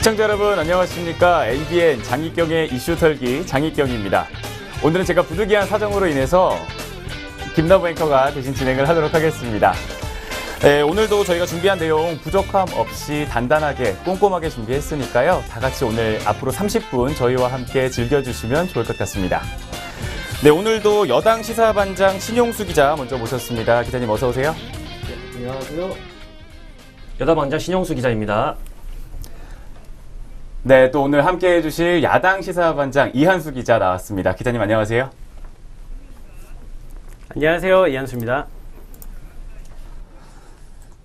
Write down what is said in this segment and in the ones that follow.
시청자 여러분 안녕하십니까. NBN 장익경의 이슈 털기 장익경입니다. 오늘은 제가 부득이한 사정으로 인해서 김나부 앵커가 대신 진행을 하도록 하겠습니다. 네, 오늘도 저희가 준비한 내용 부족함 없이 단단하게 꼼꼼하게 준비했으니까요. 다 같이 오늘 앞으로 30분 저희와 함께 즐겨주시면 좋을 것 같습니다. 네, 오늘도 여당 시사반장 신용수 기자 먼저 모셨습니다. 기자님 어서 오세요. 네, 안녕하세요. 여당 반장 신용수 기자입니다. 네, 또 오늘 함께 해주실 야당 시사반장 이한수 기자 나왔습니다. 기자님 안녕하세요. 안녕하세요. 이한수입니다.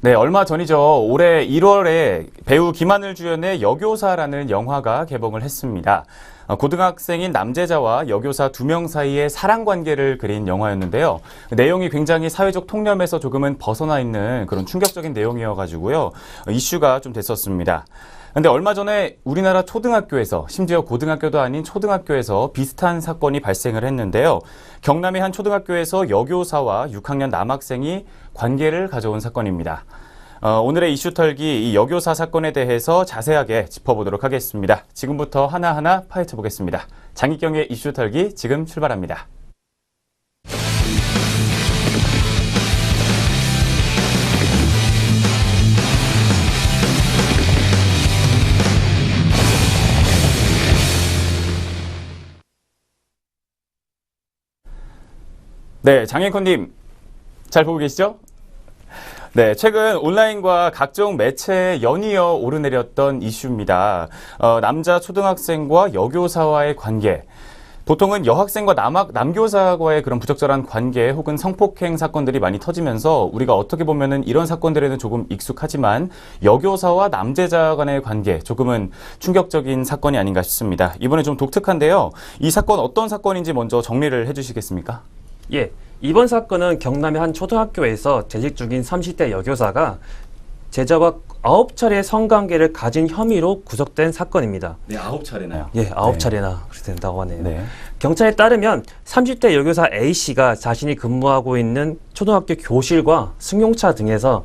네, 얼마 전이죠. 올해 1월에 배우 김하늘 주연의 여교사라는 영화가 개봉을 했습니다. 고등학생인 남제자와 여교사 2명 사이의 사랑 관계를 그린 영화였는데요. 내용이 굉장히 사회적 통념에서 조금은 벗어나 있는 그런 충격적인 내용이어가지고요. 이슈가 좀 됐었습니다. 근데 얼마 전에 우리나라 초등학교에서, 심지어 고등학교도 아닌 초등학교에서 비슷한 사건이 발생을 했는데요. 경남의 한 초등학교에서 여교사와 6학년 남학생이 관계를 가져온 사건입니다. 오늘의 이슈 털기 이 여교사 사건에 대해서 자세하게 짚어보도록 하겠습니다. 지금부터 하나하나 파헤쳐 보겠습니다. 장익경의 이슈 털기 지금 출발합니다. 네, 장앵커님 잘 보고 계시죠? 네, 최근 온라인과 각종 매체에 연이어 오르내렸던 이슈입니다. 남자 초등학생과 여교사와의 관계. 보통은 여학생과 남교사와의 그런 부적절한 관계 혹은 성폭행 사건들이 많이 터지면서 우리가 어떻게 보면은 이런 사건들에는 조금 익숙하지만 여교사와 남제자 간의 관계 조금은 충격적인 사건이 아닌가 싶습니다. 이번에 좀 독특한데요. 이 사건 어떤 사건인지 먼저 정리를 해주시겠습니까? 예, 이번 사건은 경남의 한 초등학교에서 재직 중인 30대 여교사가 제자와 9차례 성관계를 가진 혐의로 구속된 사건입니다. 네, 9차례나요? 예, 9차례나 그렇게 된다고 하네요. 네. 경찰에 따르면 30대 여교사 A씨가 자신이 근무하고 있는 초등학교 교실과 승용차 등에서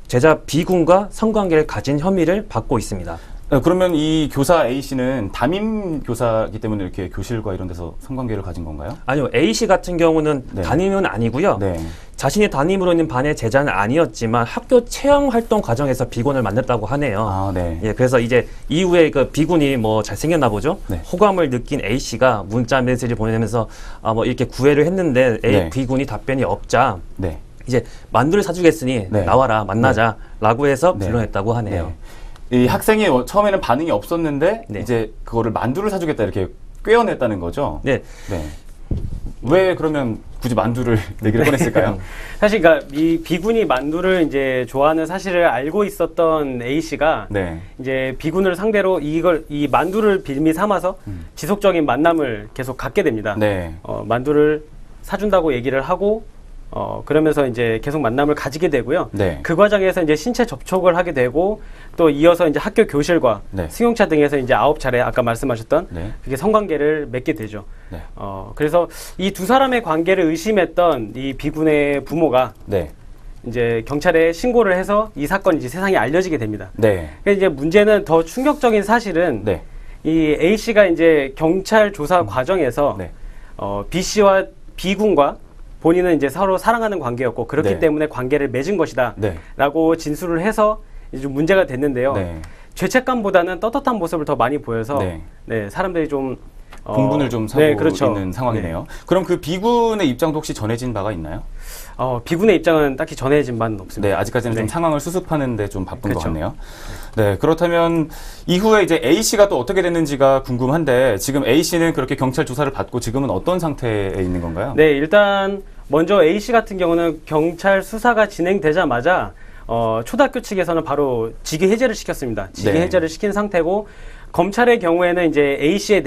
제자 B군과 성관계를 가진 혐의를 받고 있습니다. 그러면 이 교사 A씨는 담임 교사이기 때문에 이렇게 교실과 이런 데서 성관계를 가진 건가요? 아니요, A씨 같은 경우는 네. 담임은 아니고요. 네. 자신이 자신이 담임으로 있는 반의 제자는 아니었지만 학교 체험 활동 과정에서 B군을 만났다고 하네요. 아, 네. 예, 그래서 이제 이후에 그 B군이 뭐 잘생겼나 보죠. 네. 호감을 느낀 A씨가 문자 메시지를 보내면서 뭐 이렇게 구애를 했는데 네. B군이 답변이 없자 네. 이제 만두를 사주겠으니 네. 나와라 만나자라고 해서 네. 불러냈다고 하네요. 네. 이 학생이 처음에는 반응이 없었는데 네. 이제 그거를 만두를 사주겠다 이렇게 꿰어냈다는 거죠. 네. 네. 왜 그러면 굳이 만두를 내기를 꺼냈을까요? 사실 그러니까 이 B군이 만두를 이제 좋아하는 사실을 알고 있었던 A 씨가 네. 이제 B군을 상대로 이 만두를 빌미 삼아서 지속적인 만남을 계속 갖게 됩니다. 네. 만두를 사준다고 얘기를 하고 그러면서 이제 계속 만남을 가지게 되고요. 네. 그 과정에서 이제 신체 접촉을 하게 되고 또 이어서 이제 학교 교실과 네. 승용차 등에서 이제 9차례 아까 말씀하셨던 네. 그게 성관계를 맺게 되죠. 네. 그래서 이 두 사람의 관계를 의심했던 이 B군의 부모가 네. 이제 경찰에 신고를 해서 이 사건이 이제 세상에 알려지게 됩니다. 네. 그래서 이제 문제는 더 충격적인 사실은 네. 이 A 씨가 이제 경찰 조사 과정에서 네. B 씨와 B군과 본인은 이제 서로 사랑하는 관계였고 그렇기 네. 때문에 관계를 맺은 것이다 네. 라고 진술을 해서 이제 좀 문제가 됐는데요. 네. 죄책감보다는 떳떳한 모습을 더 많이 보여서 네. 네, 사람들이 좀 공분을 좀 사고 네, 그렇죠. 있는 상황이네요. 그럼 그 B군의 입장도 혹시 전해진 바가 있나요? B군의 입장은 딱히 전해진 바는 없습니다. 네, 아직까지는 좀 네. 상황을 수습하는데 좀 바쁜 그렇죠. 것 같네요. 네, 그렇다면 이후에 이제 A 씨가 또 어떻게 됐는지가 궁금한데 지금 A 씨는 그렇게 경찰 조사를 받고 지금은 어떤 상태에 있는 건가요? 네, 일단 먼저 A 씨 같은 경우는 경찰 수사가 진행되자마자 초등학교 측에서는 바로 직위 해제를 시켰습니다. 직위 네. 해제를 시킨 상태고 검찰의 경우에는 이제 A 씨에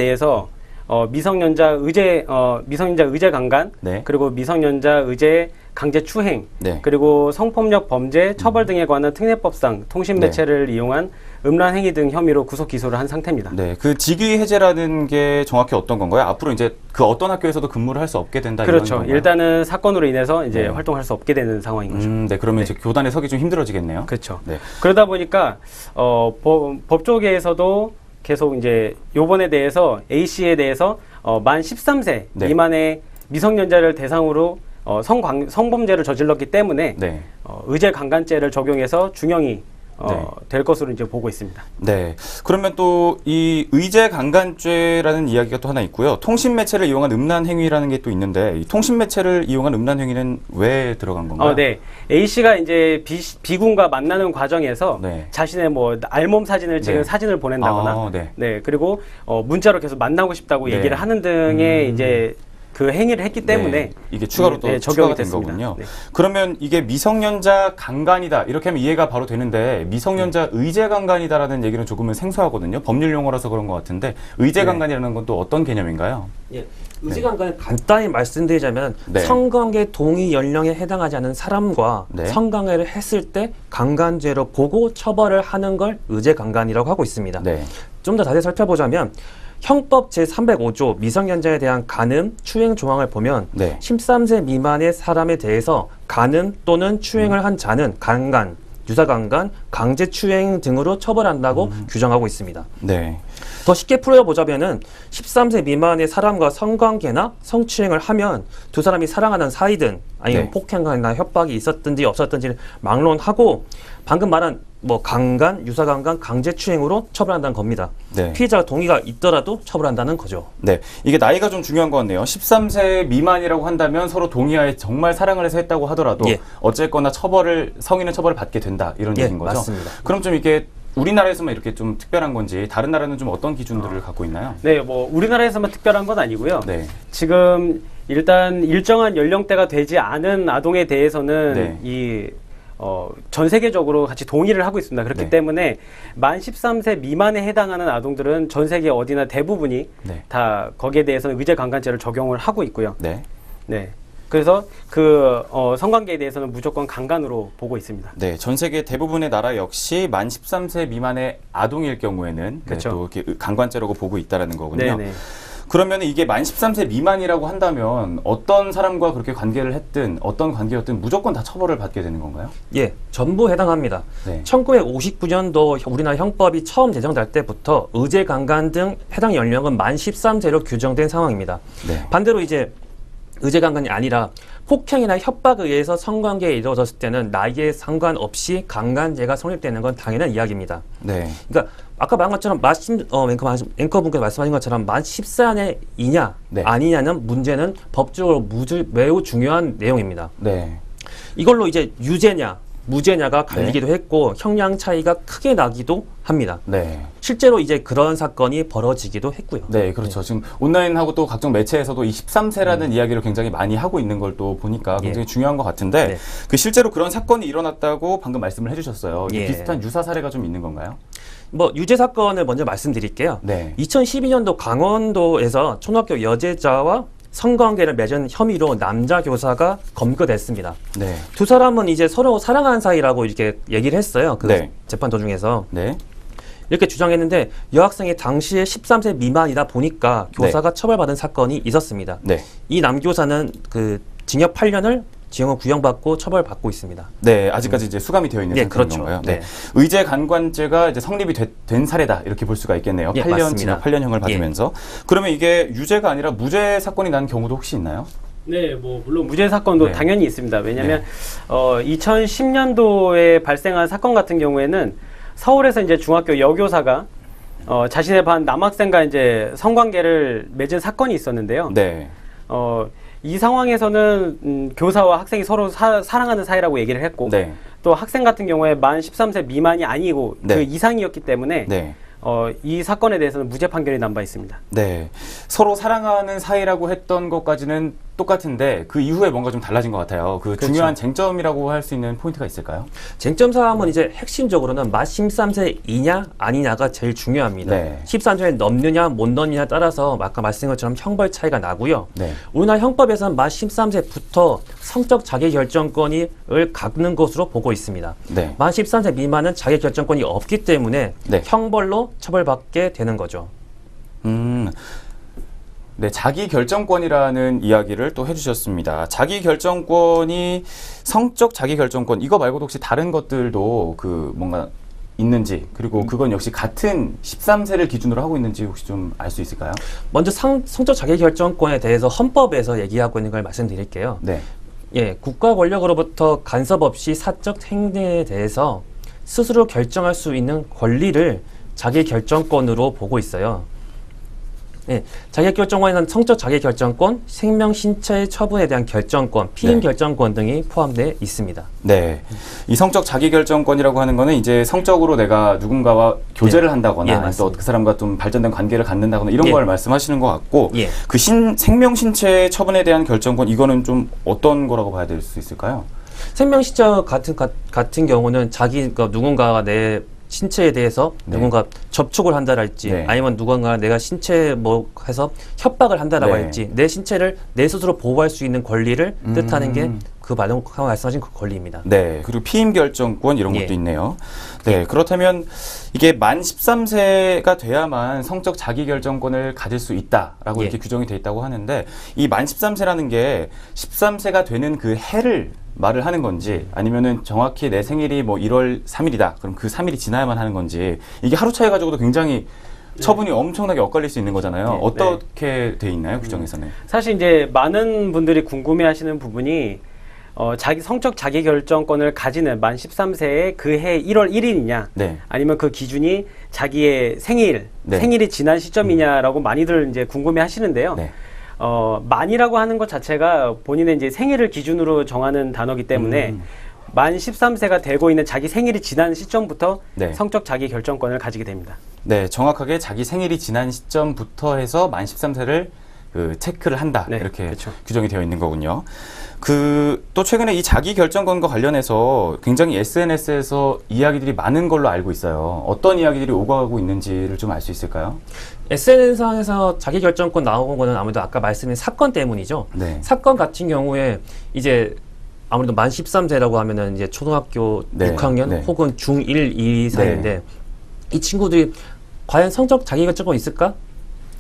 미성년자 의제 강간 네. 그리고 미성년자 의제 강제추행, 네. 그리고 성폭력 범죄 처벌 등에 관한 특례법상 통신매체를 이용한 음란 행위 등 혐의로 구속 기소를 한 상태입니다. 네, 그 직위 해제라는 게 정확히 어떤 건가요? 앞으로 이제 그 어떤 학교에서도 근무를 할 수 없게 된다 이런 그렇죠. 건가요? 일단은 사건으로 인해서 이제 네. 활동할 수 없게 되는 상황인 거죠. 네, 그러면 이제 교단에 서기 좀 힘들어지겠네요. 그렇죠. 네. 그러다 보니까 법조계에서도 계속 이제 요번에 대해서 A 씨에 대해서 만 13세 네. 미만의 미성년자를 대상으로 성범죄를 저질렀기 때문에 네. 의제 강간죄를 적용해서 중형이 네. 될 것으로 이제 보고 있습니다. 네. 그러면 또 이 의제 강간죄라는 이야기가 또 하나 있고요. 통신 매체를 이용한 음란 행위라는 게 또 있는데 이 통신 매체를 이용한 음란 행위는 왜 들어간 건가요? 네. A 씨가 이제 B 군과 만나는 과정에서 네. 자신의 뭐 알몸 사진을 찍은 네. 사진을 보낸다거나, 네. 네. 그리고 문자로 계속 만나고 싶다고 네. 얘기를 하는 등의 이제 그 행위를 했기 때문에 네. 이게 추가로 또 적용이 추가가 된 됐습니다. 거군요. 네. 그러면 이게 미성년자 강간이다 이렇게 하면 이해가 바로 되는데 미성년자 의제 강간이다라는 얘기는 조금은 생소하거든요. 법률 용어라서 그런 것 같은데 의제 네. 강간이라는 건 또 어떤 개념인가요? 예. 의제강간은 간단히 말씀드리자면 네. 성관계 동의 연령에 해당하지 않은 사람과 네. 성관계를 했을 때 강간죄로 보고 처벌을 하는 걸 의제강간이라고 하고 있습니다. 네. 좀 더 자세히 살펴보자면 형법 제305조 미성년자에 대한 간음, 추행 조항을 보면 네. 13세 미만의 사람에 대해서 간음 또는 추행을 한 자는 강간, 유사강간, 강제추행 등으로 처벌한다고 규정하고 있습니다. 네. 더 쉽게 풀어보자면은 13세 미만의 사람과 성관계나 성추행을 하면 두 사람이 사랑하는 사이든 아니면 네. 폭행이나 협박이 있었든지 없었든지를 막론하고 방금 말한 뭐 강간, 유사강간, 강제추행으로 처벌한다는 겁니다. 네. 피해자가 동의가 있더라도 처벌한다는 거죠. 네. 이게 나이가 좀 중요한 것 같네요. 13세 미만이라고 한다면 서로 동의하에 정말 사랑을 해서 했다고 하더라도 예. 어쨌거나 성인은 처벌을 받게 된다 이런 예, 얘기인 거죠. 맞습니다. 그럼 좀 이게 우리나라에서만 이렇게 좀 특별한 건지 다른 나라는 좀 어떤 기준들을 갖고 있나요? 네, 뭐 우리나라에서만 특별한 건 아니고요. 네. 지금 일단 일정한 연령대가 되지 않은 아동에 대해서는 네. 전 세계적으로 같이 동의를 하고 있습니다. 그렇기 네. 때문에 만 13세 미만에 해당하는 아동들은 전 세계 어디나 대부분이 네. 다 거기에 대해서는 의제 강간죄를 적용을 하고 있고요. 네. 네. 그래서 그 성관계에 대해서는 무조건 강간으로 보고 있습니다. 네, 전 세계 대부분의 나라 역시 만 13세 미만의 아동일 경우에는 그렇죠. 또 이렇게 강간죄라고 보고 있다라는 거군요. 네네. 그러면 이게 만 13세 미만이라고 한다면 어떤 사람과 그렇게 관계를 했든 어떤 관계였든 무조건 다 처벌을 받게 되는 건가요? 예, 전부 해당합니다. 네. 1959년도 우리나라 형법이 처음 제정될 때부터 의제 강간 등 해당 연령은 만 13세로 규정된 상황입니다. 네. 반대로 이제 의제 강간이 아니라 폭행이나 협박에 의해서 성관계가 이루어졌을 때는 나이에 상관없이 강간죄가 성립되는 건 당연한 이야기입니다. 네. 그러니까 아까 말한 것처럼 앵커분께서 말씀하신 것처럼 만 14세 이냐 네. 아니냐는 문제는 법적으로 매우 중요한 내용입니다. 네. 이걸로 이제 유죄냐 무죄냐가 갈리기도 했고 형량 차이가 크게 나기도 합니다. 네. 실제로 이제 그런 사건이 벌어지기도 했고요. 네, 그렇죠. 지금 온라인하고 또 각종 매체에서도 이 13세라는 이야기를 굉장히 많이 하고 있는 걸 또 보니까 굉장히 중요한 것 같은데 네. 그 실제로 그런 사건이 일어났다고 방금 말씀을 해주셨어요. 예. 비슷한 유사 사례가 좀 있는 건가요? 뭐 유죄 사건을 먼저 말씀드릴게요. 네. 2012년도 강원도에서 초등학교 여제자와 성관계를 맺은 혐의로 남자 교사가 검거됐습니다. 네. 두 사람은 이제 서로 사랑하는 사이라고 이렇게 얘기를 했어요. 그 네. 재판 도중에서. 네. 이렇게 주장했는데 여학생이 당시에 13세 미만이다 보니까 교사가 처벌받은 사건이 있었습니다. 네. 이 남교사는 그 징역 8년을 징역 구형받고 처벌받고 있습니다. 네, 아직까지 이제 수감이 되어 있는 예, 상태인 그렇죠. 건가요? 네. 의제 간관죄가 이제 성립이 된 사례다 이렇게 볼 수가 있겠네요. 예, 8년 맞습니다. 징역 8년형을 받으면서 그러면 이게 유죄가 아니라 무죄 사건이 난 경우도 혹시 있나요? 네, 뭐 물론 무죄 사건도 네. 당연히 있습니다. 왜냐하면 2010년도에 발생한 사건 같은 경우에는 서울에서 이제 중학교 여교사가 자신의 반 남학생과 이제 성관계를 맺은 사건이 있었는데요. 네. 이 상황에서는 교사와 학생이 서로 사랑하는 사이라고 얘기를 했고 네. 또 학생 같은 경우에 만 13세 미만이 아니고 네. 그 이상이었기 때문에 네. 이 사건에 대해서는 무죄 판결이 난 바 있습니다. 네. 서로 사랑하는 사이라고 했던 것까지는 똑같은데 그 이후에 뭔가 좀 달라진 것 같아요. 그 그렇죠. 중요한 쟁점이라고 할 수 있는 포인트가 있을까요? 쟁점 사항은 이제 핵심적으로는 만 13세이냐 아니냐가 제일 중요합니다. 네. 13세에 넘느냐 못 넘느냐에 따라서 아까 말씀드린 것처럼 형벌 차이가 나고요. 네. 우리나라 형법에서는 만 13세부터 성적 자기결정권을 갖는 것으로 보고 있습니다. 네. 만 13세 미만은 자기결정권이 없기 때문에 네. 형벌로 처벌받게 되는 거죠. 네, 자기 결정권이라는 이야기를 또 해주셨습니다. 자기 결정권이 성적 자기 결정권 이거 말고도 혹시 다른 것들도 그 뭔가 있는지 그리고 그건 역시 같은 13세를 기준으로 하고 있는지 혹시 좀 알 수 있을까요? 먼저 성적 자기결정권에 대해서 헌법에서 얘기하고 있는 걸 말씀드릴게요. 네, 예, 국가 권력으로부터 간섭 없이 사적 행동에 대해서 스스로 결정할 수 있는 권리를 자기결정권으로 보고 있어요. 예, 자기결정권에는 성적 자기결정권, 생명, 신체의 처분에 대한 결정권, 피임 네. 결정권 등이 포함되어 있습니다. 네. 이 성적 자기 결정권이라고 하는 거는 이제 성적으로 내가 누군가와 교제를 예, 한다거나 또 맞습니다. 그 사람과 좀 발전된 관계를 갖는다거나 이런 예. 걸 말씀하시는 것 같고 예. 그 생명, 신체의 처분에 대한 결정권 이거는 좀 어떤 거라고 봐야 될 수 있을까요? 생명, 신체 같은 경우는 그러니까 누군가가 내 신체에 대해서 네. 누군가 접촉을 한다랄지 네. 아니면 누군가 내가 신체 뭐 해서 협박을 한다라고 네. 할지 내 신체를 내 스스로 보호할 수 있는 권리를 뜻하는 게 그 말씀하신 그 권리입니다. 네. 그리고 피임 결정권 이런 것도 예. 있네요. 네. 그렇다면 이게 만 13세가 돼야만 성적 자기 결정권을 가질 수 있다라고 예. 이렇게 규정이 돼 있다고 하는데 이 만 13세라는 게 13세가 되는 그 해를 말을 하는 건지 아니면은 정확히 내 생일이 뭐 1월 3일이다. 그럼 그 3일이 지나야만 하는 건지 이게 하루 차이 가지고도 굉장히 처분이 엄청나게 엇갈릴 수 있는 거잖아요. 네. 어떻게 돼 있나요? 규정에서는? 사실 이제 많은 분들이 궁금해하시는 부분이 성적 자기결정권을 가지는 만 13세의 그 해 1월 1일이냐 네. 아니면 그 기준이 자기의 네. 생일이 지난 시점이냐라고 많이들 이제 궁금해 하시는데요. 네. 만이라고 하는 것 자체가 본인의 이제 생일을 기준으로 정하는 단어이기 때문에 만 13세가 되고 있는 자기 생일이 지난 시점부터 네. 성적 자기결정권을 가지게 됩니다. 네, 정확하게 자기 생일이 지난 시점부터 해서 만 13세를 그 체크를 한다. 네, 이렇게 그렇죠. 규정이 되어 있는 거군요. 또 최근에 이 자기 결정권과 관련해서 굉장히 SNS에서 이야기들이 많은 걸로 알고 있어요. 어떤 이야기들이 오가고 있는지를 좀 알 수 있을까요? SNS상에서 자기결정권 나온 거는 아무래도 아까 말씀드린 사건 때문이죠. 네. 사건 같은 경우에 이제 아무래도 만 13세라고 하면은 이제 초등학교 네, 6학년 네. 혹은 중1, 2 사이인데 이 친구들이 과연 성적 자기결정권이 있을까?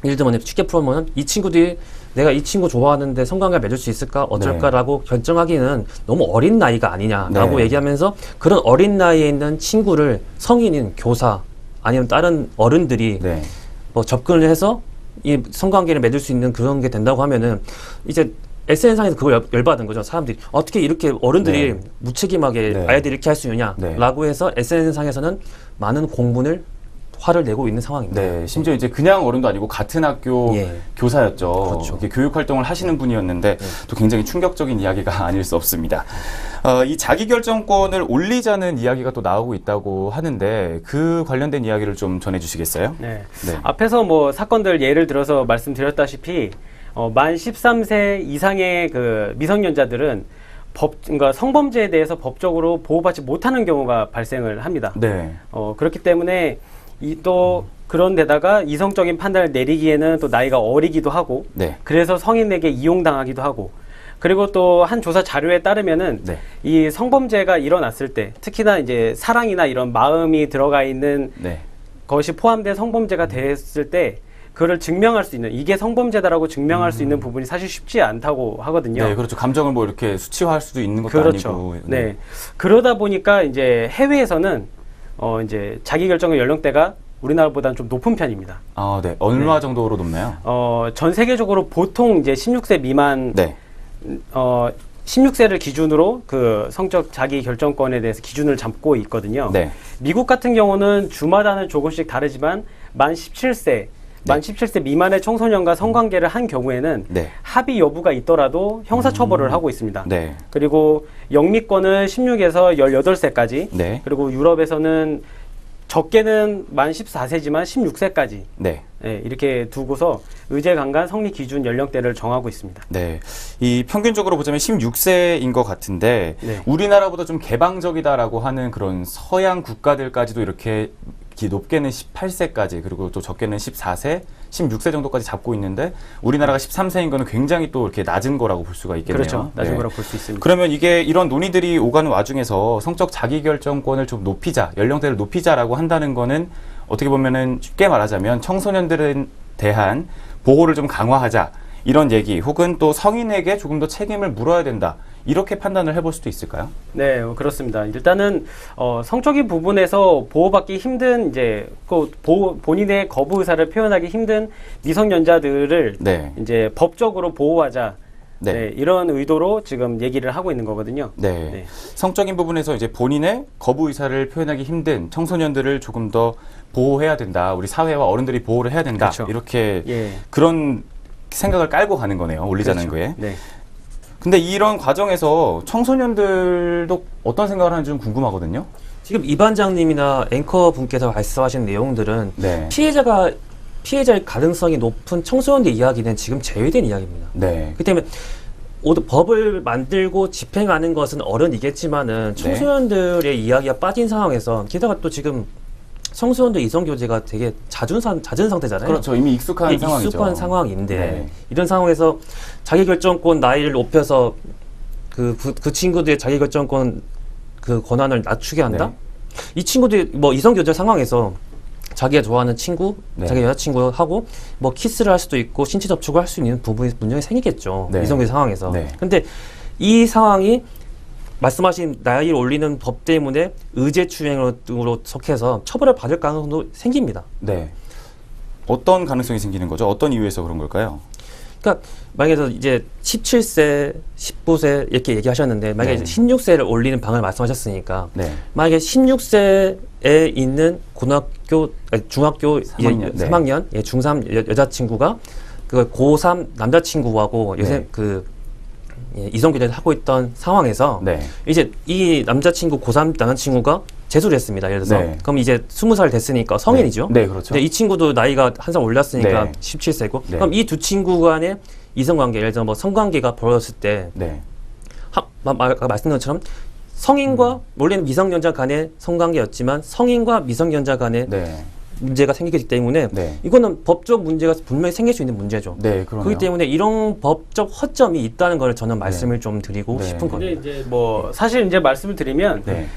예를 들면 쉽게 풀어보면 이 친구들이 내가 이 친구 좋아하는데 성관계를 맺을 수 있을까 어쩔까라고 결정하기는 너무 어린 나이가 아니냐라고 네. 얘기하면서 그런 어린 나이에 있는 친구를 성인인 교사 아니면 다른 어른들이 네. 뭐 접근을 해서 이 성관계를 맺을 수 있는 그런 게 된다고 하면은 이제 SNS상에서 그걸 열받은 거죠. 사람들이 어떻게 이렇게 어른들이 네. 무책임하게 네. 아이들이 이렇게 할 수 있느냐라고 네. 해서 SNS상에서는 많은 공분을 화를 내고 있는 상황입니다. 네, 심지어 이제 그냥 어른도 아니고 같은 학교 예. 교사였죠. 그렇죠. 이렇게 교육 활동을 하시는 분이었는데 또 굉장히 충격적인 이야기가 아닐 수 없습니다. 이 자기 결정권을 올리자는 이야기가 또 나오고 있다고 하는데 그 관련된 이야기를 좀 전해주시겠어요? 네. 네. 앞에서 뭐 사건들 예를 들어서 말씀드렸다시피 만 13세 이상의 그 미성년자들은 그러니까 성범죄에 대해서 법적으로 보호받지 못하는 경우가 발생을 합니다. 네. 그렇기 때문에 또 그런 데다가 이성적인 판단을 내리기에는 또 나이가 어리기도 하고 네. 그래서 성인에게 이용당하기도 하고 그리고 또 한 조사 자료에 따르면은 네. 이 성범죄가 일어났을 때 특히나 이제 사랑이나 이런 마음이 들어가 있는 네. 것이 포함된 성범죄가 됐을 때 그걸 증명할 수 있는 이게 성범죄다라고 증명할 수 있는 부분이 사실 쉽지 않다고 하거든요. 네, 그렇죠. 감정을 뭐 이렇게 수치화할 수도 있는 것도 그렇죠. 아니고. 네. 그러다 보니까 이제 해외에서는 이제 자기결정의 연령대가 우리나라보다는 좀 높은 편입니다. 아, 네. 얼마 정도로 높나요? 전 세계적으로 보통 이제 16세 미만, 네. 16세를 기준으로 그 성적 자기결정권에 대해서 기준을 잡고 있거든요. 네. 미국 같은 경우는 주마다는 조금씩 다르지만 만 17세 미만의 청소년과 성관계를 한 경우에는 네. 합의 여부가 있더라도 형사처벌을 하고 있습니다. 네. 그리고 영미권은 16에서 18세까지 네. 그리고 유럽에서는 적게는 만 14세지만 16세까지 네. 예, 이렇게 두고서 의제 강간 성립 기준 연령대를 정하고 있습니다. 네. 이 평균적으로 보자면 16세인 것 같은데 네. 우리나라보다 좀 개방적이다라고 하는 그런 서양 국가들까지도 이렇게 높게는 18세까지 그리고 또 적게는 14세, 16세 정도까지 잡고 있는데 우리나라가 13세인 거는 굉장히 또 이렇게 낮은 거라고 볼 수가 있겠네요. 그렇죠. 낮은 네. 거라고 볼 수 있습니다. 그러면 이게 이런 논의들이 오가는 와중에서 성적 자기결정권을 좀 높이자, 연령대를 높이자라고 한다는 거는 어떻게 보면은 쉽게 말하자면 청소년들에 대한 보호를 좀 강화하자 이런 얘기 혹은 또 성인에게 조금 더 책임을 물어야 된다 이렇게 판단을 해볼 수도 있을까요? 네, 그렇습니다. 일단은 성적인 부분에서 보호받기 힘든 이제 본인의 거부 의사를 표현하기 힘든 미성년자들을 네. 이제 법적으로 보호하자. 네. 네, 이런 의도로 지금 얘기를 하고 있는 거거든요. 네. 네. 성적인 부분에서 이제 본인의 거부 의사를 표현하기 힘든 청소년들을 조금 더 보호해야 된다. 우리 사회와 어른들이 보호를 해야 된다. 그렇죠. 이렇게 예. 그런 생각을 깔고 가는 거네요. 올리자는 거에. 네. 근데 이런 과정에서 청소년들도 어떤 생각을 하는지 좀 궁금하거든요. 지금 이 반장님이나 앵커 분께서 말씀하신 내용들은 네. 피해자일 가능성이 높은 청소년들 이야기는 지금 제외된 이야기입니다. 네. 그렇기 때문에 법을 만들고 집행하는 것은 어른이겠지만은 청소년들의 이야기가 빠진 상황에서 게다가 또 지금 청소년들 이성 교제가 되게 잦은 상태잖아요. 그렇죠. 이미 익숙한 상황이죠. 익숙한 상황인데 네. 이런 상황에서 자기결정권 나이를 높여서 그 친구들의 자기결정권 그 권한을 낮추게 한다? 네. 이 친구들이 뭐 이성 교제 상황에서 자기가 좋아하는 친구, 네. 자기 여자친구하고 뭐 키스를 할 수도 있고 신체 접촉을 할 수 있는 부분이 분명히 생기겠죠. 네. 이성 교제 상황에서. 네. 근데 이 상황이 말씀하신 나이를 올리는 법 때문에 의제 추행으로 속해서 처벌을 받을 가능성도 생깁니다. 네. 어떤 가능성이 생기는 거죠? 어떤 이유에서 그런 걸까요? 그러니까 만약에 이제 17세, 19세 이렇게 얘기하셨는데 만약에 네. 16세를 올리는 방을 말씀하셨으니까 네. 만약에 16세에 있는 중학교 3학년, 네. 3학년 중3 여자친구가 그 고3 남자친구하고 요새 네. 이성교제를 하고 있던 상황에서 네. 이제 이 남자친구 고3 남자친구가 재수를 했습니다. 예를 들어서 네. 그럼 이제 20살 됐으니까 성인이죠. 네, 그렇죠. 근데 이 친구도 나이가 한 살 올랐으니까 네. 17세고 네. 그럼 이 두 친구 간의 이성관계 예를 들어 뭐 성관계가 벌어졌을 때 네. 아까 말씀드린 것처럼 성인과 원래는 미성년자 간의 성관계였지만 성인과 미성년자 간의 네. 문제가 생기기 때문에 네. 이거는 법적 문제가 분명히 생길 수 있는 문제죠. 네, 그러네요. 그렇기 때문에 이런 법적 허점이 있다는 걸 저는 말씀을 좀 드리고 네. 싶은 근데 겁니다. 이제 뭐 사실 이제 말씀을 드리면 네.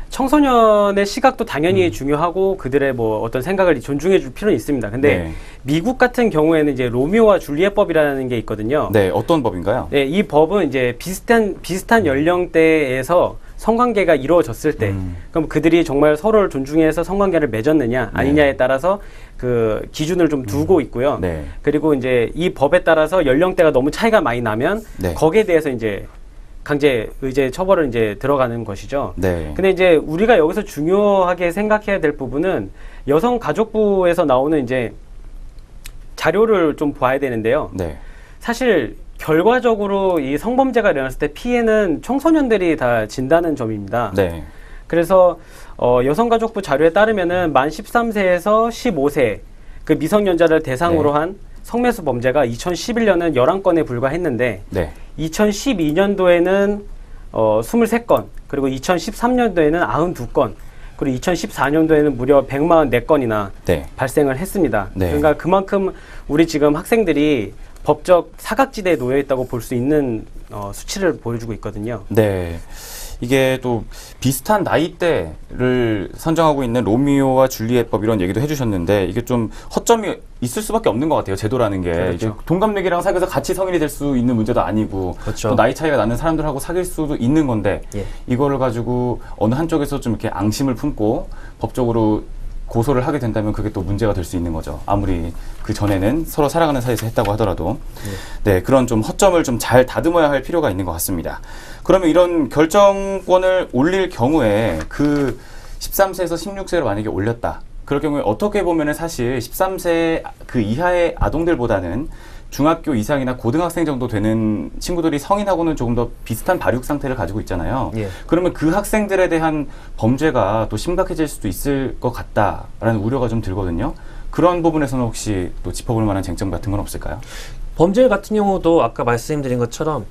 청소년의 시각도 당연히 중요하고 그들의 뭐 어떤 생각을 존중해 줄 필요는 있습니다. 근데 네. 미국 같은 경우에는 이제 로미오와 줄리엣법이라는 게 있거든요. 네, 어떤 법인가요? 네, 이 법은 이제 비슷한 연령대에서 성관계가 이루어졌을 때, 그럼 그들이 정말 서로를 존중해서 성관계를 맺었느냐 아니냐에 따라서 그 기준을 좀 두고 있고요. 네. 그리고 이제 이 법에 따라서 연령대가 너무 차이가 많이 나면 네. 거기에 대해서 이제 강제 의제 처벌을 이제 들어가는 것이죠. 네. 근데 이제 우리가 여기서 중요하게 생각해야 될 부분은 여성가족부에서 나오는 이제 자료를 좀 봐야 되는데요. 네. 사실 결과적으로 이 성범죄가 일어났을 때 피해는 청소년들이 다 진다는 점입니다. 네. 그래서 여성가족부 자료에 따르면은 만 13세에서 15세 그 미성년자를 대상으로 네. 한 성매수 범죄가 2011년은 11건에 불과했는데 네. 2012년도에는 23건, 그리고 2013년도에는 92건, 그리고 2014년도에는 무려 144건이나 네. 발생을 했습니다. 네. 그러니까 그만큼 우리 지금 학생들이 법적 사각지대에 놓여 있다고 볼 수 있는 수치를 보여주고 있거든요. 네. 이게 또 비슷한 나이대를 선정하고 있는 로미오와 줄리엣법 이런 얘기도 해주셨는데 이게 좀 허점이 있을 수밖에 없는 것 같아요. 제도라는 게. 그렇죠. 이게 동갑내기랑 사귀어서 같이 성인이 될 수 있는 문제도 아니고 그렇죠. 또 나이 차이가 나는 사람들하고 사귈 수도 있는 건데 예. 이거를 가지고 어느 한쪽에서 좀 이렇게 앙심을 품고 법적으로 고소를 하게 된다면 그게 또 문제가 될 수 있는 거죠. 아무리 그 전에는 서로 사랑하는 사이에서 했다고 하더라도. 네, 그런 좀 허점을 좀 잘 다듬어야 할 필요가 있는 것 같습니다. 그러면 이런 결정권을 올릴 경우에 그 13세에서 16세로 만약에 올렸다. 그럴 경우에 어떻게 보면은 사실 13세 그 이하의 아동들보다는 중학교 이상이나 고등학생 정도 되는 친구들이 성인하고는 조금 더 비슷한 발육 상태를 가지고 있잖아요. 예. 그러면 그 학생들에 대한 범죄가 또 심각해질 수도 있을 것 같다라는 우려가 좀 들거든요. 그런 부분에서는 혹시 또 짚어볼 만한 쟁점 같은 건 없을까요? 범죄 같은 경우도 아까 말씀드린 것처럼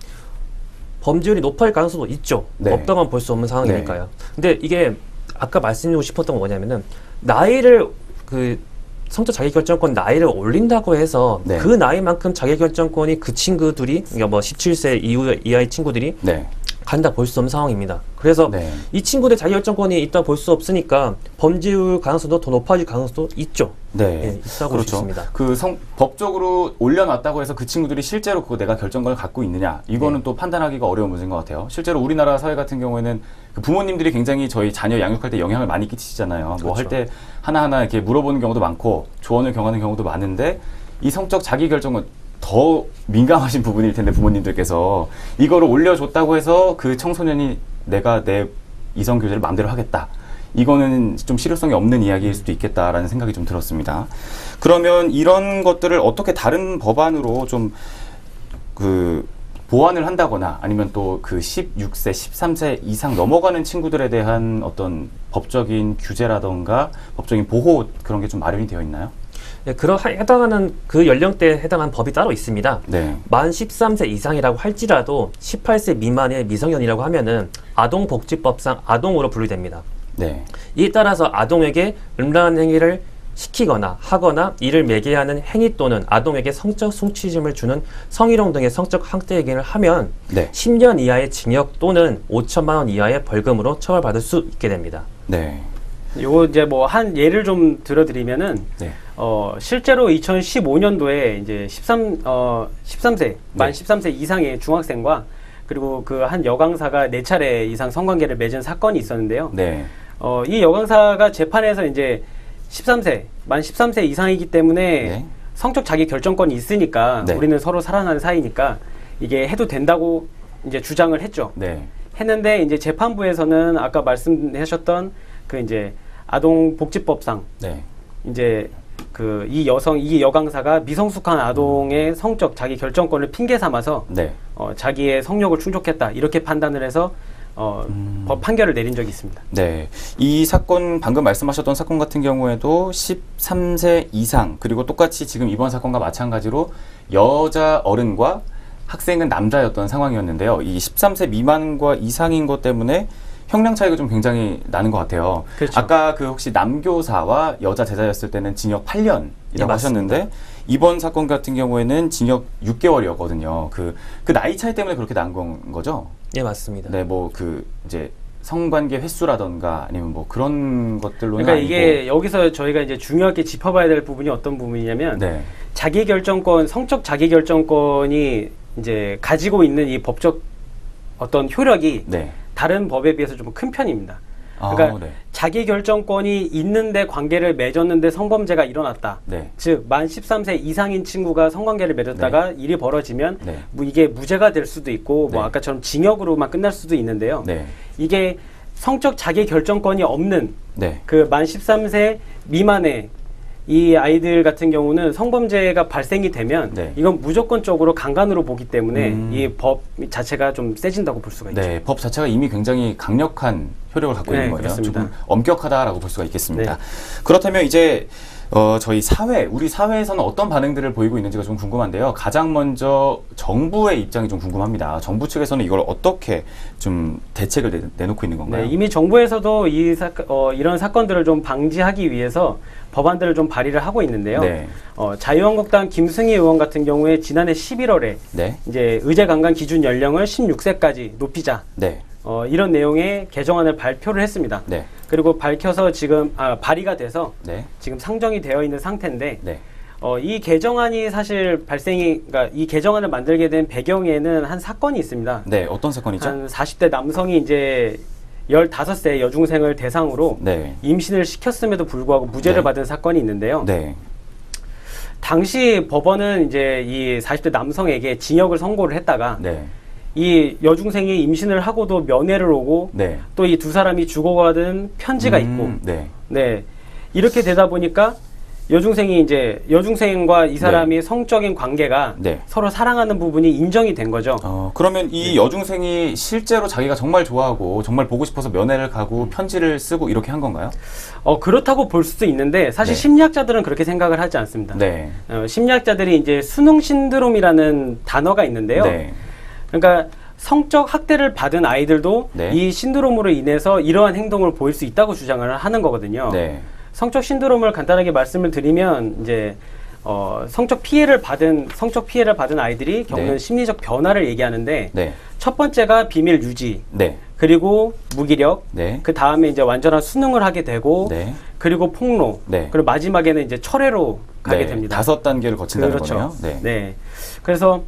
범죄율이 높을 가능성도 있죠. 네. 없다고만 볼 수 없는 상황이니까요. 근데 이게 아까 말씀드리고 싶었던 건 뭐냐면은 나이를 성적 자기결정권 나이를 올린다고 해서 네. 그 나이만큼 자기결정권이 그 친구들이 그러니까 뭐 17세 이하의 친구들이 네. 간다 볼 수 없는 상황입니다. 그래서 네. 이 친구들 자기결정권이 있다 볼 수 없으니까 범죄율 가능성도 더 높아질 가능성도 있죠. 네. 예, 있다고 볼 수 있습니다. 법적으로 올려놨다고 해서 그 친구들이 실제로 그거 내가 결정권을 갖고 있느냐, 이거는 또 판단하기가 어려운 문제인 것 같아요. 실제로 우리나라 사회 같은 경우에는 그 부모님들이 굉장히 저희 자녀 양육할 때 영향을 많이 끼치잖아요. 뭐 할 때 하나하나 이렇게 물어보는 경우도 많고 조언을 경하는 경우도 많은데, 이 성적 자기결정은 더 민감하신 부분일 텐데, 부모님들께서 이거를 올려줬다고 해서 그 청소년이 내가 내 이성 교제를 마음대로 하겠다, 이거는 좀 실효성이 없는 이야기일 수도 있겠다라는 생각이 좀 들었습니다. 그러면 이런 것들을 어떻게 다른 법안으로 좀 보완을 한다거나, 아니면 또 그 16세, 13세 이상 넘어가는 친구들에 대한 어떤 법적인 규제라던가 법적인 보호, 그런 게 좀 마련이 되어 있나요? 네, 해당하는 그 연령대에 해당한 법이 따로 있습니다. 네. 만 13세 이상이라고 할지라도 18세 미만의 미성년이라고 하면은 아동복지법상 아동으로 분류됩니다. 네. 이에 따라서 아동에게 음란한 행위를 시키거나 하거나 이를 매개하는 행위 또는 아동에게 성적 성취심을 주는 성희롱 등의 성적 학대 행위를 하면 네. 10년 이하의 징역 또는 5천만 원 이하의 벌금으로 처벌받을 수 있게 됩니다. 네. 요거 이제 뭐 한 예를 좀 들어드리면은 네. 실제로 2015년도에 이제 13세 만 네. 13세 이상의 중학생과 그리고 그 한 여강사가 4차례 이상 성관계를 맺은 사건이 있었는데요. 네. 이 여강사가 재판에서 이제 13세 만 13세 이상이기 때문에 네. 성적 자기 결정권이 있으니까 네. 우리는 서로 사랑하는 사이니까 이게 해도 된다고 이제 주장을 했죠. 네. 했는데 이제 재판부에서는 아까 말씀하셨던 그 이제 아동복지법상 네. 이제 이 여강사가 미성숙한 아동의 성적 자기 결정권을 핑계 삼아서 네. 자기의 성욕을 충족했다, 이렇게 판단을 해서 법 판결을 내린 적이 있습니다. 네. 이 사건, 방금 말씀하셨던 사건 같은 경우에도 13세 이상, 그리고 똑같이 지금 이번 사건과 마찬가지로 여자 어른과 학생은 남자였던 상황이었는데요. 이 13세 미만과 이상인 것 때문에 형량 차이가 좀 굉장히 나는 것 같아요. 그렇죠. 아까 혹시 남교사와 여자 제자였을 때는 징역 8년이라고 네, 하셨는데, 이번 사건 같은 경우에는 징역 6개월이었거든요. 그 나이 차이 때문에 그렇게 난 건 거죠? 예, 맞습니다. 네, 이제 성관계 횟수라던가 아니면 뭐 그런 것들로는 그러니까 아니고. 이게 여기서 저희가 이제 중요하게 짚어봐야 될 부분이 어떤 부분이냐면 네. 성적 자기결정권이 이제 가지고 있는 이 법적 어떤 효력이 네. 다른 법에 비해서 좀 큰 편입니다. 그러니까 네. 자기결정권이 있는데 관계를 맺었는데 성범죄가 일어났다. 네. 즉 만 13세 이상인 친구가 성관계를 맺었다가 일이 벌어지면 네. 이게 무죄가 될 수도 있고 뭐 네. 아까처럼 징역으로만 끝날 수도 있는데요. 네. 이게 성적 자기결정권이 없는 네. 그 만 13세 미만의 이 아이들 같은 경우는 성범죄가 발생이 되면 네. 이건 무조건적으로 강간으로 보기 때문에 음. 이 법 자체가 좀 세진다고 볼 수가 있죠. 네, 법 자체가 이미 굉장히 강력한 효력을 갖고 네, 있는 거예요. 그렇습니다. 조금 엄격하다라고 볼 수가 있겠습니다. 네. 그렇다면 이제 저희 우리 사회에서는 어떤 반응들을 보이고 있는지가 좀 궁금한데요. 가장 먼저 정부의 입장이 좀 궁금합니다. 정부 측에서는 이걸 어떻게 좀 대책을 내놓고 있는 건가요? 네, 이미 정부에서도 이런 사건들을 좀 방지하기 위해서 법안들을 좀 발의를 하고 있는데요. 네. 자유한국당 김승희 의원 같은 경우에 지난해 11월에 네. 이제 의제 강간 기준 연령을 16세까지 높이자. 네. 이런 내용의 개정안을 발표를 했습니다. 네. 그리고 밝혀서 지금 발의가 돼서 네. 지금 상정이 되어 있는 상태인데 네. 이 개정안이 사실 그러니까 이 개정안을 만들게 된 배경에는 한 사건이 있습니다. 네. 어떤 사건이죠? 한 40대 남성이 이제 15세 여중생을 대상으로 네. 임신을 시켰음에도 불구하고 무죄를 네. 받은 사건이 있는데요. 네. 당시 법원은 이제 이 40대 남성에게 징역을 선고를 했다가 네. 이 여중생이 임신을 하고도 면회를 오고 네. 또 이 두 사람이 주고받은 편지가 있고 네. 네 이렇게 되다 보니까 여중생이 이제 여중생과 이 사람이 성적인 관계가 네. 서로 사랑하는 부분이 인정이 된 거죠. 그러면 이 여중생이 실제로 자기가 정말 좋아하고 정말 보고 싶어서 면회를 가고 편지를 쓰고 이렇게 한 건가요? 그렇다고 볼 수도 있는데 사실 네. 심리학자들은 그렇게 생각을 하지 않습니다. 네. 심리학자들이 이제 수능 신드롬이라는 단어가 있는데요. 네. 그러니까 성적 학대를 받은 아이들도 네. 이 신드롬으로 인해서 이러한 행동을 보일 수 있다고 주장을 하는 거거든요. 네. 성적 신드롬을 간단하게 말씀을 드리면 이제 성적 피해를 받은 아이들이 겪는 네. 심리적 변화를 얘기하는데 네. 첫 번째가 비밀 유지, 네. 그리고 무기력, 네. 그 다음에 이제 완전한 수능을 하게 되고, 네. 그리고 폭로, 네. 그리고 마지막에는 이제 철회로 가게 네. 됩니다. 5단계를 거친다는 그렇죠. 거네요. 네. 네. 그래서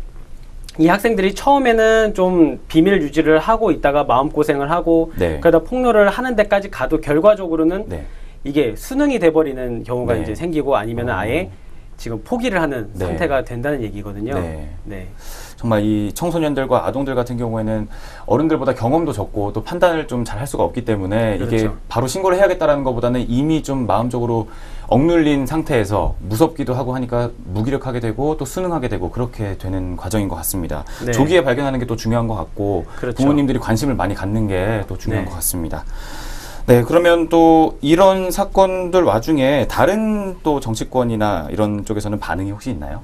이 학생들이 처음에는 좀 비밀 유지를 하고 있다가 마음고생을 하고, 네. 그러다 폭로를 하는 데까지 가도 결과적으로는 네. 이게 수능이 돼버리는 경우가 네. 이제 생기고 아니면 아예 지금 포기를 하는 네. 상태가 된다는 얘기거든요. 네. 네. 정말 이 청소년들과 아동들 같은 경우에는 어른들보다 경험도 적고 또 판단을 좀 잘 할 수가 없기 때문에 이게 그렇죠. 바로 신고를 해야겠다라는 것보다는 이미 좀 마음적으로 억눌린 상태에서 무섭기도 하고 하니까 무기력하게 되고 또 수능하게 되고 그렇게 되는 과정인 것 같습니다. 네. 조기에 발견하는 게 또 중요한 것 같고 그렇죠. 부모님들이 관심을 많이 갖는 게 또 중요한 네. 것 같습니다. 네, 그러면 또 이런 사건들 와중에 다른 또 정치권이나 이런 쪽에서는 반응이 혹시 있나요?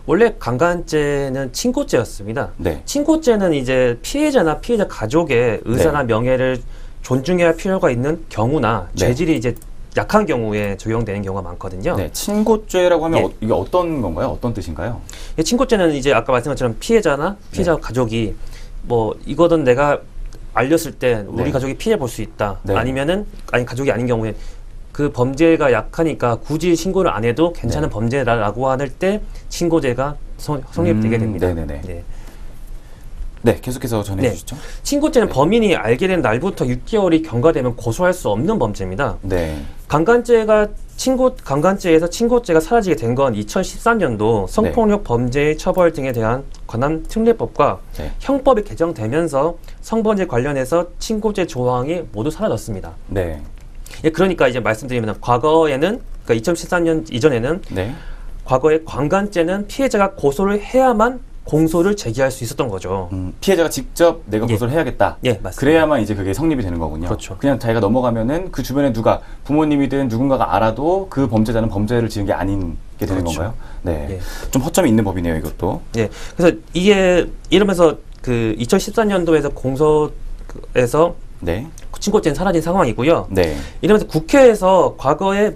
원래 강간죄는 친고죄였습니다. 네. 친고죄는 이제 피해자나 피해자 가족의 의사나 명예를 존중해야 할 필요가 있는 경우나 네. 죄질이 이제 약한 경우에 적용되는 경우가 많거든요. 네, 친고죄라고 하면 예. 이게 어떤 건가요? 어떤 뜻인가요? 이 친고죄는 이제 아까 말씀한 것처럼 피해자나 피해자 가족이 뭐 이거든 내가 알렸을 때 우리 네. 가족이 피해 볼 수 있다. 네. 아니 가족이 아닌 경우에 그 범죄가 약하니까 굳이 신고를 안 해도 괜찮은 네. 범죄라고 할 때 친고죄가 성립되게 됩니다. 네네네. 네. 네, 계속해서 전해 네. 주시죠. 친고죄는 네. 범인이 알게 된 날부터 6개월이 경과되면 고소할 수 없는 범죄입니다. 네. 강간죄에서 친고죄가 사라지게 된 건 2013년도 성폭력 범죄의 처벌 등에 대한 관한 특례법과 네. 형법이 개정되면서 성범죄 관련해서 친고죄 조항이 모두 사라졌습니다. 네. 예, 그러니까 이제 말씀드리면 과거에는 그러니까 2013년 이전에는 네. 과거에 강간죄는 피해자가 고소를 해야만 공소를 제기할 수 있었던 거죠. 피해자가 직접 내가 예. 고소를 해야겠다. 예, 맞습니다. 그래야만 이제 그게 성립이 되는 거군요. 그렇죠. 그냥 자기가 넘어가면은 그 주변에 누가 부모님이든 누군가가 알아도 그 범죄자는 범죄를 지은 게 아닌 게 되는 그렇죠. 건가요? 네. 예. 좀 허점이 있는 법이네요, 이것도. 예. 그래서 이게 이러면서 그 2014년도에서 공소에서 네. 친고죄는 사라진 상황이고요. 네. 이러면서 국회에서 과거의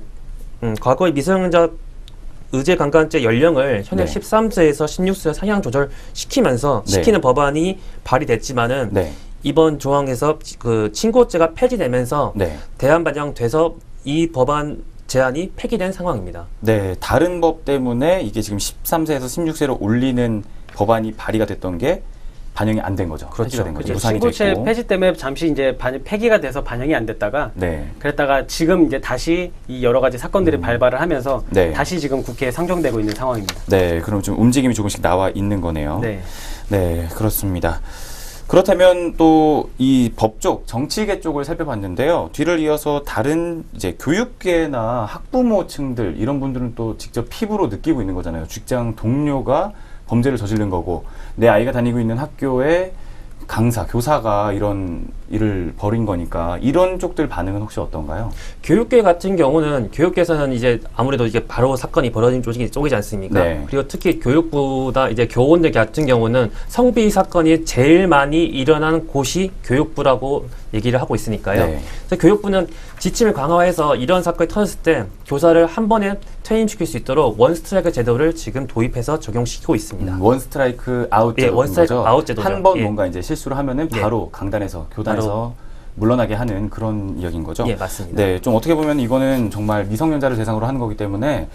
미성년자 의제 강간죄 연령을 현행 네. 13세에서 16세 상향 조절시키면서 네. 시키는 법안이 발의됐지만은 네. 이번 조항에서 그 친고죄가 폐지되면서 네. 대안 반영돼서 이 법안 제안이 폐기된 상황입니다. 네. 다른 법 때문에 이게 지금 13세에서 16세로 올리는 법안이 발의가 됐던 게 반영이 안 된 거죠. 그렇죠. 폐지가 된 거죠. 그렇죠. 무산이 친고죄 됐고. 폐지 때문에 잠시 이제 폐기가 돼서 반영이 안 됐다가 네. 그랬다가 지금 이제 다시 이 여러 가지 사건들이 발발을 하면서 네. 다시 지금 국회에 상정되고 있는 상황입니다. 네. 그럼 좀 움직임이 조금씩 나와 있는 거네요. 네. 네, 그렇습니다. 그렇다면 또 이 법쪽, 정치계 쪽을 살펴봤는데요. 뒤를 이어서 다른 이제 교육계나 학부모층들 이런 분들은 또 직접 피부로 느끼고 있는 거잖아요. 직장 동료가 범죄를 저지른 거고 내 아이가 다니고 있는 학교에 강사, 교사가 이런 일을 벌인 거니까 이런 쪽들 반응은 혹시 어떤가요? 교육계 같은 경우는 교육계에서는 이제 아무래도 이게 바로 사건이 벌어진 쪽이지 않습니까? 네. 그리고 특히 교육부나 이제 교원들 같은 경우는 성비위 사건이 제일 많이 일어나는 곳이 교육부라고 얘기를 하고 있으니까요. 네. 그래서 교육부는 지침을 강화해서 이런 사건이 터졌을 때 교사를 한 번에 퇴임시킬 수 있도록 원스트라이크 제도를 지금 도입해서 적용시키고 있습니다. 원 스트라이크 아웃 예, 제도인 원 스트라이크 거죠. 아웃 제도죠. 한 번 예. 뭔가 이제 실수를 하면은 예. 바로 강단에서 교단에서 물러나게 하는 그런 이야기인 거죠. 예, 맞습니다. 네, 좀 어떻게 보면 이거는 정말 미성년자를 대상으로 하는 거기 때문에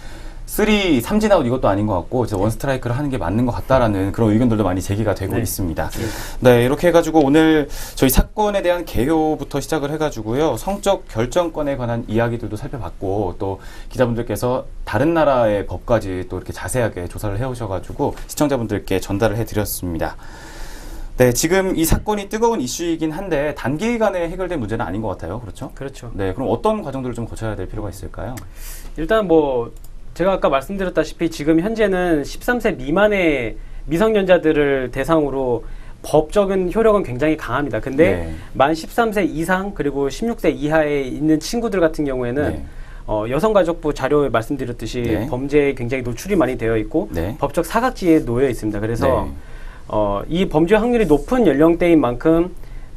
삼진 아웃 이것도 아닌 것 같고 이제 원 스트라이크를 하는 게 맞는 것 같다라는 그런 의견들도 많이 제기가 되고 네. 있습니다. 네, 이렇게 해가지고 오늘 저희 사건에 대한 개요부터 시작을 해가지고요. 성적 결정권에 관한 이야기들도 살펴봤고 또 기자분들께서 다른 나라의 법까지 또 이렇게 자세하게 조사를 해오셔가지고 시청자분들께 전달을 해드렸습니다. 네, 지금 이 사건이 뜨거운 이슈이긴 한데 단기간에 해결된 문제는 아닌 것 같아요. 그렇죠? 그렇죠. 네, 그럼 어떤 과정들을 좀 거쳐야 될 필요가 있을까요? 일단 뭐 제가 아까 말씀드렸다시피 지금 현재는 13세 미만의 미성년자들을 대상으로 법적인 효력은 굉장히 강합니다. 근데 네. 만 13세 이상 그리고 16세 이하에 있는 친구들 같은 경우에는 네. 여성가족부 자료에 말씀드렸듯이 네. 범죄에 굉장히 노출이 많이 되어 있고 네. 법적 사각지에 놓여 있습니다. 그래서 네. 이 범죄 확률이 높은 연령대인 만큼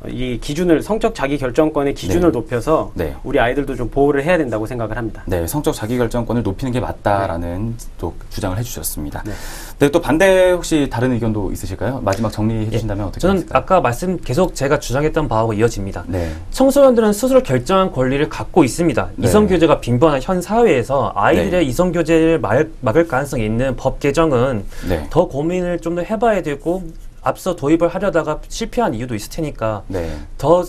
이 기준을 성적 자기 결정권의 기준을 네. 높여서 네. 우리 아이들도 좀 보호를 해야 된다고 생각을 합니다. 네, 성적 자기결정권을 높이는 게 맞다라는 또 주장을 해주셨습니다. 네. 네, 또 반대 혹시 다른 의견도 있으실까요? 마지막 정리해 주신다면 어떻게 저는 하실까요? 아까 계속 제가 주장했던 바하고 이어집니다. 네, 청소년들은 스스로 결정한 권리를 갖고 있습니다. 네. 이성교제가 빈번한 현 사회에서 아이들의 네. 이성교제를 막을 가능성이 있는 법 개정은 네, 더 고민을 좀 더 해봐야 되고 앞서 도입을 하려다가 실패한 이유도 있을 테니까 네. 더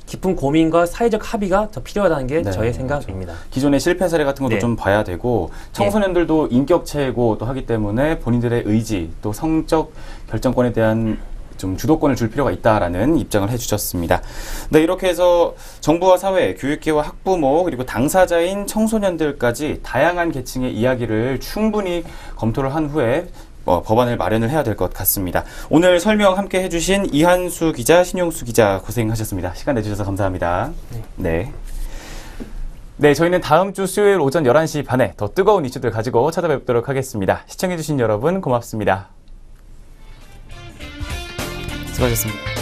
깊은 고민과 사회적 합의가 더 필요하다는 게 네, 저의 생각입니다. 기존의 실패 사례 같은 것도 네. 좀 봐야 되고 청소년들도 인격체고 또 하기 때문에 본인들의 의지 또 성적 결정권에 대한 좀 주도권을 줄 필요가 있다라는 입장을 해주셨습니다. 네, 이렇게 해서 정부와 사회, 교육계와 학부모 그리고 당사자인 청소년들까지 다양한 계층의 이야기를 충분히 검토를 한 후에 법안을 마련을 해야 될 것 같습니다. 오늘 설명 함께 해주신 이한수 기자, 신용수 기자 고생하셨습니다. 시간 내주셔서 감사합니다. 네. 네, 저희는 다음 주 수요일 오전 11시 반에 더 뜨거운 이슈들 가지고 찾아뵙도록 하겠습니다. 시청해주신 여러분 고맙습니다. 수고하셨습니다.